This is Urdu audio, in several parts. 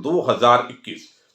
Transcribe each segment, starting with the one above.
2021।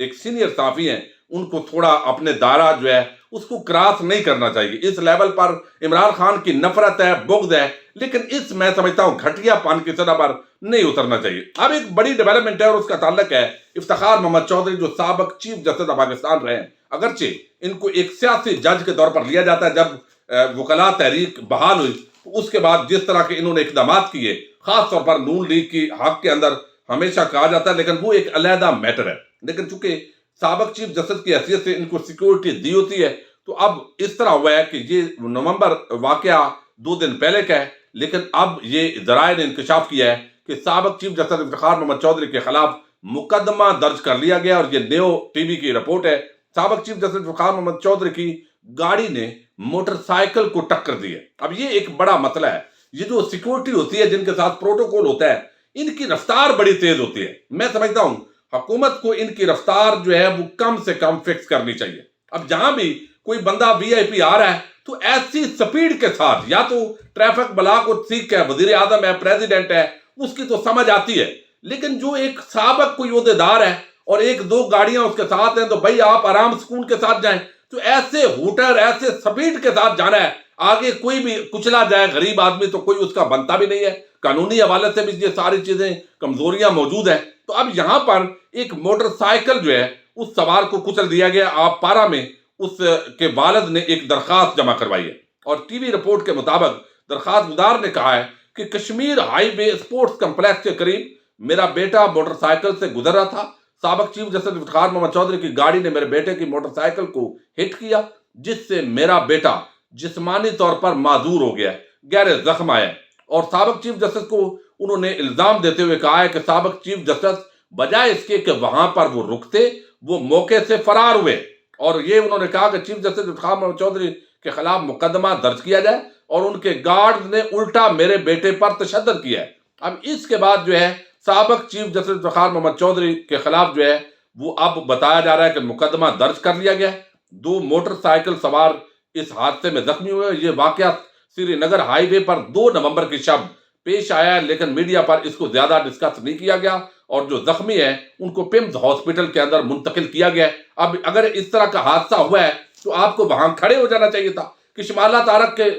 ایک سینئر صحافی ہیں ان کو تھوڑا اپنے دائرہ جو ہے اس کو کراس نہیں کرنا چاہیے. اس لیول پر عمران خان کی نفرت ہے، بغض ہے، لیکن اس میں سمجھتا ہوں گھٹیا پان کی سطح پر نہیں اترنا چاہیے. اب ایک بڑی ڈیولپمنٹ ہے اور اس کا تعلق ہے افتخار محمد چودھری جو سابق چیف جسٹس آف پاکستان رہے ہیں. اگرچہ ان کو ایک سیاسی جج کے طور پر لیا جاتا ہے، جب وکلاء تحریک بحال ہوئی تو اس کے بعد جس طرح کے انہوں نے اقدامات کیے، خاص طور پر نون لیگ کی حق کے اندر ہمیشہ کہا جاتا ہے، لیکن وہ ایک علیحدہ میٹر ہے. لیکن چونکہ سابق چیف جسٹس کی حیثیت سے ان کو سیکورٹی دی ہوتی ہے، تو اب اس طرح ہوا ہے کہ یہ نومبر واقعہ 2 دن پہلے کا ہے، لیکن اب یہ ذرائع نے انکشاف کیا ہے کہ سابق چیف جسٹس افتخار محمد چودھری کے خلاف مقدمہ درج کر لیا گیا. اور یہ نیو ٹی وی کی رپورٹ ہے. سابق چیف جسٹس افتخار محمد چودھری کی گاڑی نے موٹر سائیکل کو ٹکر دی ہے. اب یہ ایک بڑا مسئلہ ہے. یہ جو سیکورٹی ہوتی ہے، جن کے ساتھ پروٹوکول ہوتا ہے، ان کی رفتار بڑی تیز ہوتی ہے. میں سمجھتا ہوں حکومت کو ان کی رفتار جو ہے وہ کم سے کم فکس کرنی چاہیے. اب جہاں بھی کوئی بندہ وی آئی پی آ رہا ہے تو ایسی سپیڈ کے ساتھ، یا تو ٹریفک بلا کو سیکھ ہے، وزیر اعظم ہے، پریزیڈنٹ ہے، اس کی تو سمجھ آتی ہے، لیکن جو ایک سابق کوئی عہدیدار ہے اور 1-2 گاڑیاں اس کے ساتھ ہیں تو بھائی آپ آرام سکون کے ساتھ جائیں. تو ایسے ہوٹر، ایسے سپیڈ کے ساتھ جانا ہے، آگے کوئی بھی کچلا جائے غریب آدمی تو کوئی اس کا بنتا بھی نہیں ہے. قانونی حوالے سے بھی یہ ساری چیزیں کمزوریاں موجود ہیں. تو اب یہاں پر ایک موٹر سائیکل جو ہے اس سوار کو کچل دیا گیا. آپ پارا میں اس کے والد نے ایک درخواست جمع کروائی ہے، اور ٹی وی رپورٹ کے مطابق درخواست گزار نے کہا ہے کہ کشمیر ہائی وے اسپورٹس کمپلیکس کے قریب میرا بیٹا موٹر سائیکل سے گزر رہا تھا. سابق چیف جسٹس افتخار محمد چودھری کی گاڑی نے میرے بیٹے کی موٹر سائیکل کو ہٹ کیا، جس سے میرا بیٹا جسمانی طور پر معذور ہو گیا، گہرے زخم آئے. اور سابق چیف جسٹس کو انہوں نے الزام دیتے ہوئے کہا ہے کہ سابق چیف جسٹس بجائے اس کے کہ وہاں پر وہ رکتے، وہ موقع سے فرار ہوئے. اور یہ انہوں نے کہا کہ چیف جسٹس افتخار محمد چودھری کے خلاف مقدمہ درج کیا جائے، اور ان کے گارڈز نے الٹا میرے بیٹے پر تشدد کیا ہے. اب اس کے بعد جو ہے سابق چیف جسٹس افتخار محمد چودھری کے خلاف جو ہے وہ اب بتایا جا رہا ہے کہ مقدمہ درج کر لیا گیا ہے. 2 موٹر سائیکل سوار اس حادثے میں زخمی ہوئے. یہ واقعہ سری نگر ہائی وے پر 2 نومبر کی شب پیش آیا ہے، لیکن میڈیا پر اس کو زیادہ ڈسکس نہیں کیا گیا، اور جو زخمی ہیں ان کو پیمز ہاسپٹل کے اندر منتقل کیا گیا ہے. اب اگر اس طرح کا حادثہ ہوا ہے تو آپ کو وہاں کھڑے ہو جانا چاہیے تھا کہ شمالہ تارک کے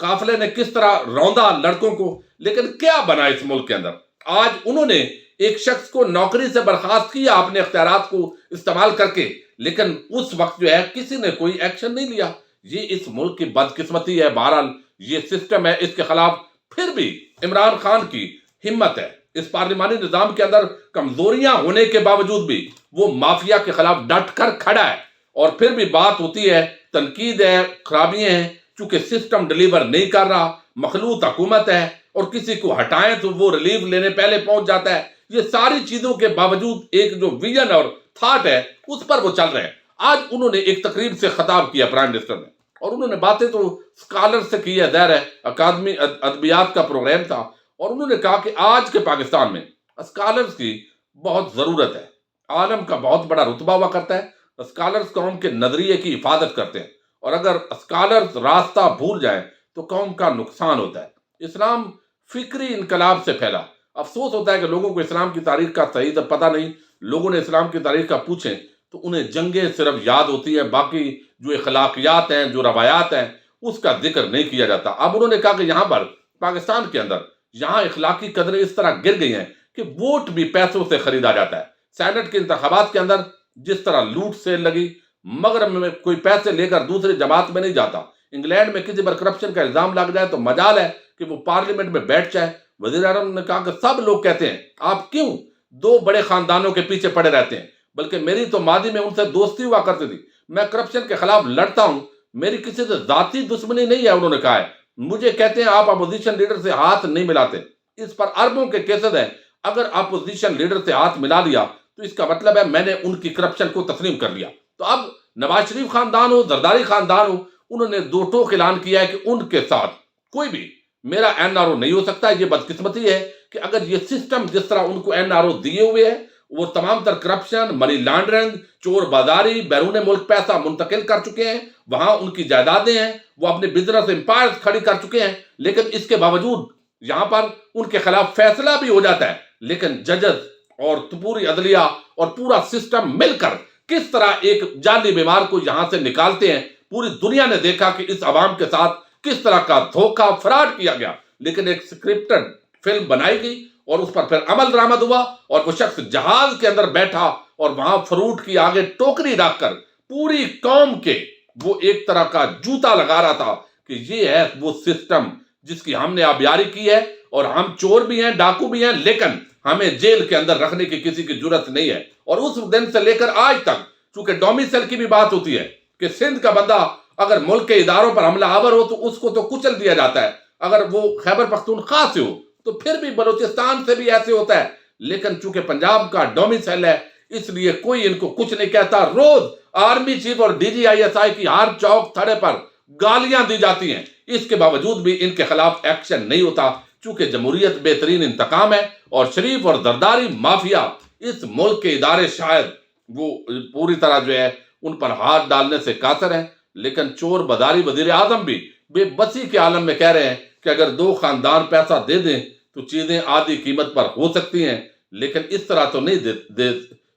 قافلے نے کس طرح روندا لڑکوں کو، لیکن کیا بنا اس ملک کے اندر. آج انہوں نے ایک شخص کو نوکری سے برخاست کیا اپنے اختیارات کو استعمال کر کے، لیکن اس وقت جو ہے کسی نے کوئی ایکشن نہیں لیا. یہ اس ملک کی بدقسمتی ہے. بہرحال یہ سسٹم ہے، اس کے خلاف پھر بھی عمران خان کی ہمت ہے. اس پارلیمانی نظام کے اندر کمزوریاں ہونے کے باوجود بھی وہ مافیا کے خلاف ڈٹ کر کھڑا ہے. اور پھر بھی بات ہوتی ہے، تنقید ہے، خرابیاں ہیں، چونکہ سسٹم ڈیلیور نہیں کر رہا، مخلوط حکومت ہے، اور کسی کو ہٹائیں تو وہ ریلیف لینے پہلے پہنچ جاتا ہے. یہ ساری چیزوں کے باوجود ایک جو ویژن اور تھاٹ ہے اس پر وہ چل رہے ہیں. آج انہوں نے ایک تقریب سے خطاب کیا پرائم منسٹر نے، اور انہوں نے باتیں تو اسکالر سے کی ہے، ظاہر ہے اکادمی ادبیات کا پروگرام تھا، اور انہوں نے کہا کہ آج کے پاکستان میں اسکالرز کی بہت ضرورت ہے. عالم کا بہت بڑا رتبہ ہوا کرتا ہے. اسکالرز قوم کے نظریے کی حفاظت کرتے ہیں، اور اگر اسکالرز راستہ بھول جائیں تو قوم کا نقصان ہوتا ہے. اسلام فکری انقلاب سے پھیلا. افسوس ہوتا ہے کہ لوگوں کو اسلام کی تاریخ کا صحیح تو پتہ نہیں. لوگوں نے اسلام کی تاریخ کا پوچھیں تو انہیں جنگیں صرف یاد ہوتی ہیں، باقی جو اخلاقیات ہیں، جو روایات ہیں، اس کا ذکر نہیں کیا جاتا. اب انہوں نے کہا کہ یہاں پر پاکستان کے اندر یہاں اخلاقی قدریں اس طرح گر گئی ہیں کہ ووٹ بھی پیسوں سے خریدا جاتا ہے. سینٹ کے انتخابات کے اندر جس طرح لوٹ سیل لگی، مغرب میں کوئی پیسے لے کر دوسری جماعت میں نہیں جاتا. انگلینڈ میں کسی پر کرپشن کا الزام لگ جائے تو مجال ہے کہ وہ پارلیمنٹ میں بیٹھ جائے. وزیر اعظم نے کہا کہ سب لوگ کہتے ہیں آپ کیوں 2 بڑے خاندانوں کے پیچھے پڑے رہتے ہیں، بلکہ میری تو ماضی میں ان سے دوستی ہوا کرتی تھی. میں کرپشن کے خلاف لڑتا ہوں، میری کسی سے ذاتی دشمنی نہیں ہے. انہوں نے کہا ہے مجھے کہتے ہیں آپ اپوزیشن لیڈر سے ہاتھ نہیں ملاتے. اس پر اربوں کے کیسز ہیں. اگر اپوزیشن لیڈر سے ہاتھ ملا لیا تو اس کا مطلب ہے میں نے ان کی کرپشن کو تسلیم کر لیا. تو اب نواز شریف خاندان ہو، زرداری خاندان ہو، انہوں نے 2 ٹوک اعلان کیا ہے کہ ان کے ساتھ کوئی بھی میرا این آر او نہیں ہو سکتا. یہ بدقسمتی ہے کہ اگر یہ سسٹم جس طرح ان کو این آر او دیے ہوئے ہے، وہ تمام تر کرپشن، منی لانڈرنگ، چور بازاری، بیرون ملک پیسہ منتقل کر چکے ہیں، وہاں ان کی جائیدادیں ہیں، وہ اپنے بزنس امپائرز کھڑی کر چکے ہیں، لیکن اس کے باوجود یہاں پر ان کے خلاف فیصلہ بھی ہو جاتا ہے، لیکن ججز اور پوری عدلیہ اور پورا سسٹم مل کر کس طرح ایک جعلی بیمار کو یہاں سے نکالتے ہیں. پوری دنیا نے دیکھا کہ اس عوام کے ساتھ کس طرح کا دھوکہ فراڈ کیا گیا. لیکن ایک سکرپٹڈ فلم بنائی گئی اور اس پر پھر عمل درآمد ہوا، اور وہ شخص جہاز کے اندر بیٹھا اور وہاں فروٹ کی آگے ٹوکری رکھ کر پوری قوم کے وہ ایک طرح کا جوتا لگا رہا تھا کہ یہ ہے وہ سسٹم جس کی ہم نے آبیاری کی ہے، اور ہم چور بھی ہیں، ڈاکو بھی ہیں، لیکن ہمیں جیل کے اندر رکھنے کی کسی کی ضرورت نہیں ہے. اور اس دن سے لے کر آج تک چونکہ ڈومیسل کی بھی بات ہوتی ہے کہ سندھ کا بندہ اگر ملک کے اداروں پر حملہ آور ہو تو اس کو تو کچل دیا جاتا ہے، اگر وہ خیبر پختونخوا سے ہو تو پھر بھی بلوچستان سے بھی ایسے ہوتا ہے. لیکن چونکہ پنجاب کا ڈومیسائل ہے اس لیے کوئی ان کو کچھ نہیں کہتا. روز آرمی چیف اور D G I S I کی ہر چوک تھڑے پر گالیاں دی جاتی ہیں، اس کے باوجود بھی ان کے خلاف ایکشن نہیں ہوتا. چونکہ جمہوریت بہترین انتقام ہے اور شریف اور زرداری مافیا اس ملک کے ادارے شاید وہ پوری طرح جو ہے ان پر ہاتھ ڈالنے سے قاصر ہیں. لیکن چور بداری وزیر اعظم بھی بے بسی کے عالم میں کہہ رہے ہیں کہ اگر دو خاندان پیسہ دے دیں تو چیزیں آدھی قیمت پر ہو سکتی ہیں، لیکن اس طرح تو نہیں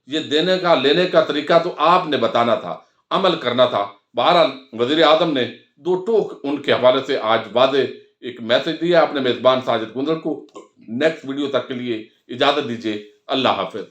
یہ دینے کا لینے کا طریقہ تو آپ نے بتانا تھا، عمل کرنا تھا. بہرحال وزیر اعظم نے دو ٹوک ان کے حوالے سے آج واضح ایک میسج دیا اپنے میزبان ساجد گندل کو. نیکسٹ ویڈیو تک کے لیے اجازت دیجیے. اللہ حافظ.